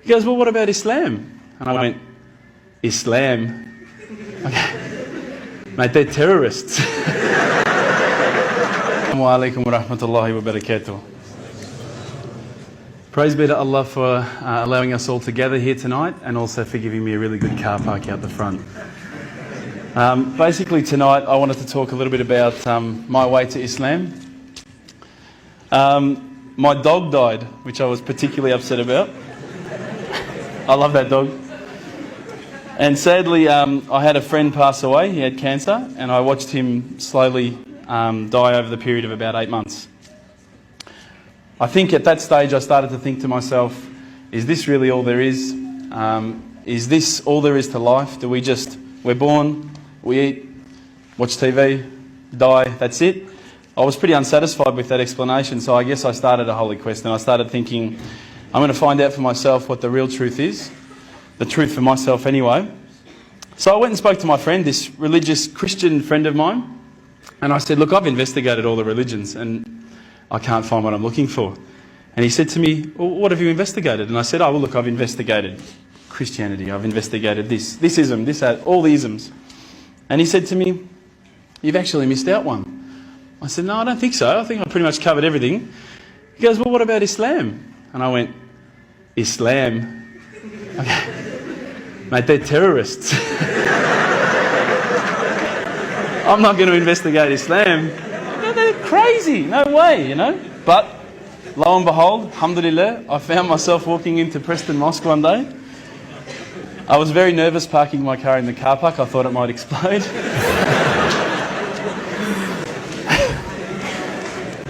He goes, well, what about Islam? And I went, Islam? Okay. Mate, they're terrorists. Assalamu alaikum wa rahmatullahi wa barakatuh. Praise be to Allah for allowing us all to gather here tonight, and also for giving me a really good car park out the front. Basically tonight I wanted to talk a little bit about my way to Islam. My dog died, which I was particularly upset about. I love that dog. And sadly I had a friend pass away. He had cancer, and I watched him slowly die over the period of about 8 months. I think at that stage I started to think to myself, is this really all there is? Is this all there is to life? We're born, we eat, watch TV, die, that's it? I was pretty unsatisfied with that explanation, so I guess I started a holy quest, and I started thinking, I'm going to find out for myself what the real truth is. The truth for myself anyway. So I went and spoke to my friend, this religious Christian friend of mine, and I said, look, I've investigated all the religions and I can't find what I'm looking for. And he said to me, well, what have you investigated? And I said, oh, well, look, I've investigated Christianity, I've investigated this ism, this, that, all the isms. And he said to me, you've actually missed out one. I said, no, I don't think so. I think I pretty much covered everything. He goes, well, what about Islam? And I went, Islam? Okay. Mate, they're terrorists. I'm not going to investigate Islam. They're crazy, no way, you know. But lo and behold, alhamdulillah, I found myself walking into Preston Mosque one day. I was very nervous parking my car in the car park. I thought it might explode.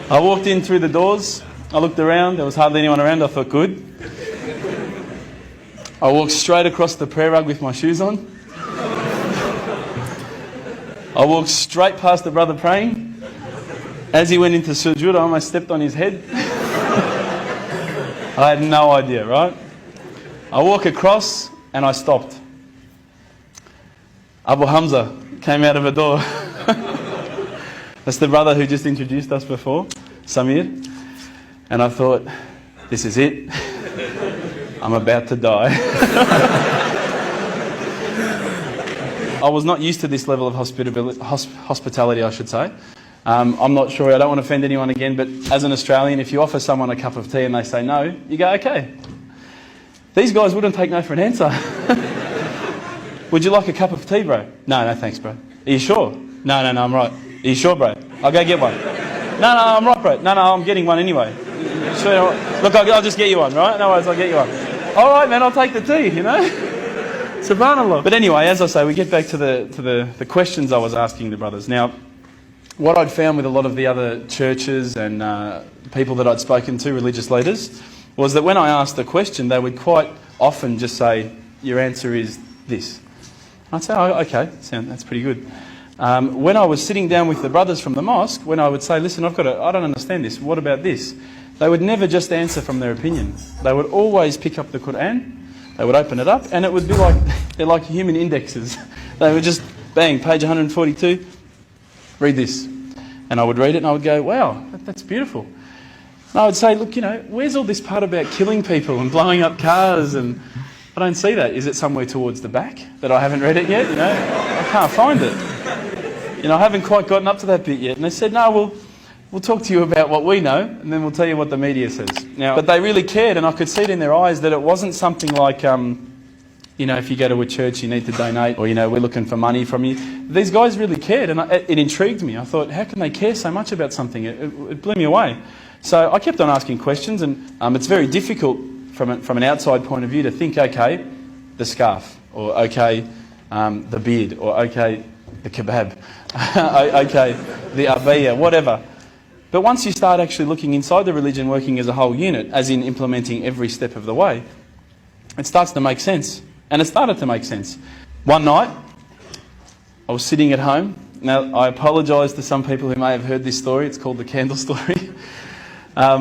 I walked in through the doors. I looked around. There was hardly anyone around. I thought, good. I walked straight across the prayer rug with my shoes on. I walked straight past the brother praying. As he went into sujood, I almost stepped on his head. I had no idea, right? I walk across and I stopped. Abu Hamza came out of a door. That's the brother who just introduced us before, Samir. And I thought, this is it. I'm about to die. I was not used to this level of hospitality, I should say. I'm not sure, I don't want to offend anyone again, but as an Australian, if you offer someone a cup of tea and they say no, you go, okay. These guys wouldn't take no for an answer. Would you like a cup of tea, bro? No, thanks, bro. Are you sure? No, I'm right. Are you sure, bro? I'll go get one. No, I'm right, bro. No, I'm getting one anyway. Sure, look, I'll just get you one, right? No worries, I'll get you one. All right, man, I'll take the tea, you know? Subhanallah. But anyway, as I say, we get back to the questions I was asking the brothers. Now, what I'd found with a lot of the other churches and people that I'd spoken to, religious leaders, was that when I asked a question, they would quite often just say, your answer is this. I'd say, oh, okay, that's pretty good. When I was sitting down with the brothers from the mosque, when I would say, listen, I don't understand this, what about this? They would never just answer from their opinion. They would always pick up the Qur'an, they would open it up, and it would be like, they're like human indexes. They would just, bang, page 142, read this. And I would read it and I would go, wow, that's beautiful. And I would say, look, you know, where's all this part about killing people and blowing up cars? And I don't see that. Is it somewhere towards the back that I haven't read it yet? You know, I can't find it. You know, I haven't quite gotten up to that bit yet. And they said, no, we'll talk to you about what we know, and then we'll tell you what the media says. Now, but they really cared, and I could see it in their eyes that it wasn't something like, you know, if you go to a church, you need to donate, or, you know, we're looking for money from you. These guys really cared, and it intrigued me. I thought, how can they care so much about something? It blew me away. So I kept on asking questions, and it's very difficult from an outside point of view to think, okay, the scarf, or okay, the beard, or okay, the kebab, okay, the abaya, whatever. But once you start actually looking inside the religion, working as a whole unit, as in implementing every step of the way, it starts to make sense. And it started to make sense. One night, I was sitting at home. Now, I apologise to some people who may have heard this story. It's called the candle story. I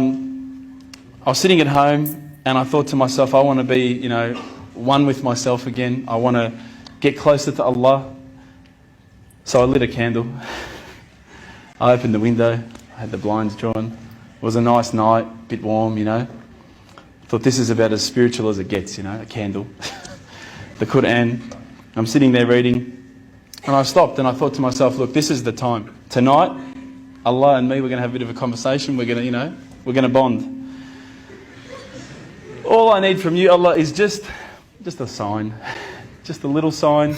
was sitting at home and I thought to myself, I want to be, you know, one with myself again. I want to get closer to Allah. So I lit a candle. I opened the window. I had the blinds drawn. It was a nice night, a bit warm, you know. Thought this is about as spiritual as it gets, you know, a candle. The Quran. I'm sitting there reading, and I stopped and I thought to myself, look, this is the time. Tonight, Allah and me, we're going to have a bit of a conversation. We're going to, you know, we're going to bond. All I need from you, Allah, is just a sign. Just a little sign.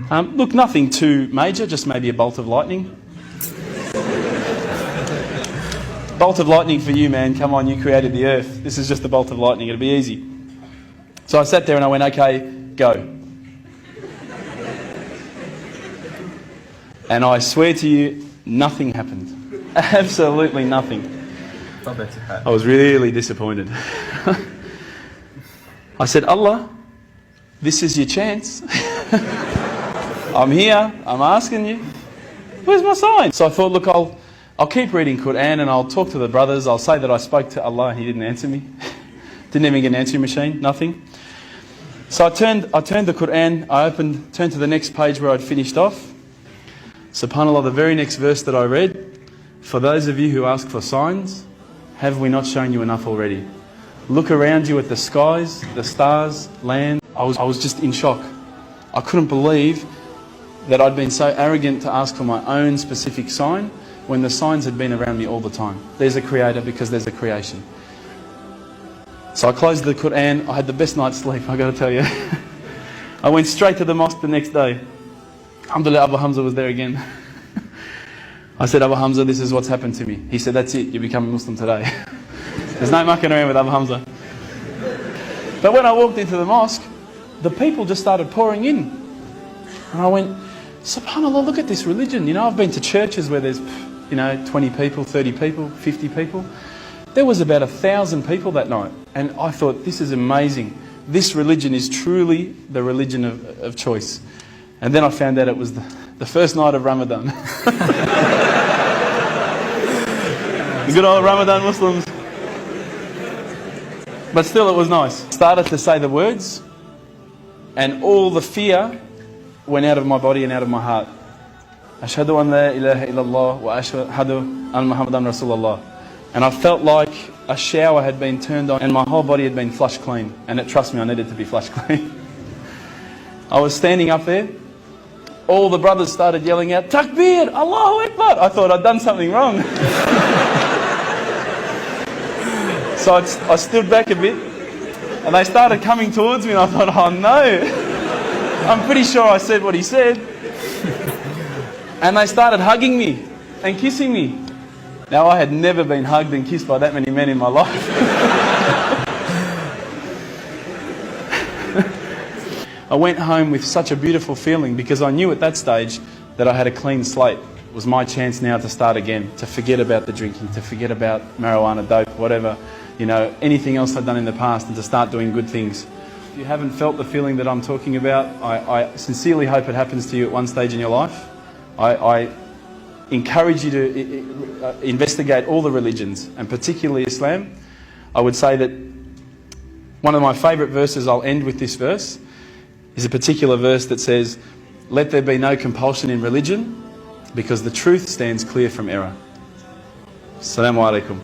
Look, nothing too major, just maybe a bolt of lightning. Bolt of lightning for you, man. Come on, you created the earth. This is just a bolt of lightning. It'll be easy. So I sat there and I went, okay, go. And I swear to you, nothing happened. Absolutely nothing. I was really disappointed. I said, Allah, this is your chance. I'm here, I'm asking you. Where's my sign? So I thought, look, I'll keep reading Quran and I'll talk to the brothers. I'll say that I spoke to Allah and He didn't answer me. Didn't even get an answering machine, nothing. So I turned the Quran, turned to the next page where I'd finished off. SubhanAllah, the very next verse that I read, for those of you who ask for signs, have we not shown you enough already? Look around you at the skies, the stars, land. I was just in shock. I couldn't believe that I'd been so arrogant to ask for my own specific sign when the signs had been around me all the time. There's a creator because there's a creation. So I closed the Quran. I had the best night's sleep, I got to tell you. I went straight to the mosque the next day. Alhamdulillah, Abu Hamza was there again. I said, Abu Hamza, this is what's happened to me. He said, that's it, you become a Muslim today. There's no mucking around with Abu Hamza. But when I walked into the mosque, the people just started pouring in. And I went, SubhanAllah, look at this religion. You know, I've been to churches where there's, 20 people, 30 people, 50 people. There was about 1,000 people that night. And I thought, this is amazing. This religion is truly the religion of choice. And then I found out it was the first night of Ramadan. The good old Ramadan Muslims. But still it was nice. Started to say the words and all the fear went out of my body and out of my heart. Ashhadu an la ilaha illallah wa ashhadu an Muhammadan Rasulullah. And I felt like a shower had been turned on and my whole body had been flushed clean. And trust me, I needed to be flushed clean. I was standing up there. All the brothers started yelling out, Takbir, Allahu Akbar. I thought I'd done something wrong. So I stood back a bit and they started coming towards me and I thought, oh no. I'm pretty sure I said what he said. And they started hugging me and kissing me. Now I had never been hugged and kissed by that many men in my life. I went home with such a beautiful feeling because I knew at that stage that I had a clean slate. It was my chance now to start again, to forget about the drinking, to forget about marijuana, dope, whatever, anything else I'd done in the past and to start doing good things. If you haven't felt the feeling that I'm talking about, I sincerely hope it happens to you at one stage in your life. I encourage you to investigate all the religions and particularly Islam. I would say that one of my favourite verses, I'll end with this verse, is a particular verse that says, let there be no compulsion in religion because the truth stands clear from error. Assalamu alaikum.